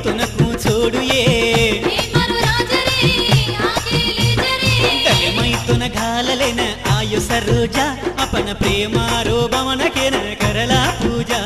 तुनको छोडू ये तले तुन घाललेन आयु सरोजा आपण प्रेमारो बमन केन करला पूजा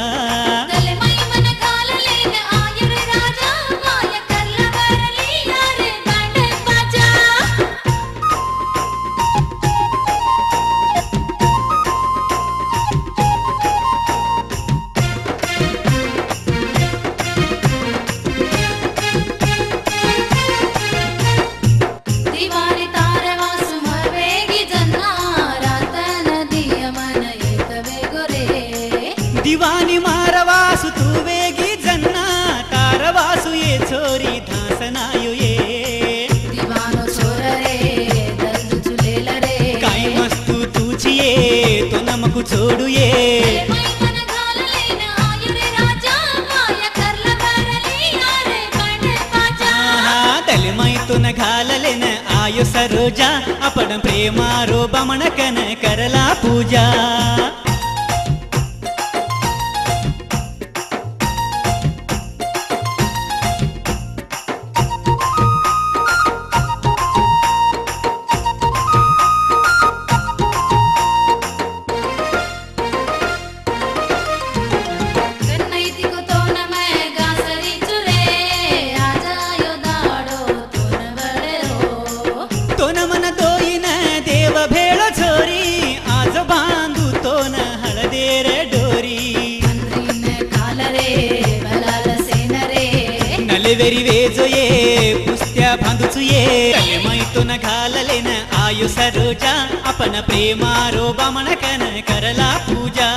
दिवानी मारवासु तू वेगी जन्ना तारवासु ये छोरी धासनायु ये दिवानो छोर रे दर्द चुलेल रे काय मस्तू तुझी ये तो नमकु छोडू ये तलमई तुन घाललेन आयु सरोजा आपण प्रेमारो बमन कन करला पूजा वेरी वेजो ये पुस्त्या बांधुचु ये मैतून घाललेन आयु सरोजा आपण प्रेमारो बमन कन करला पूजा।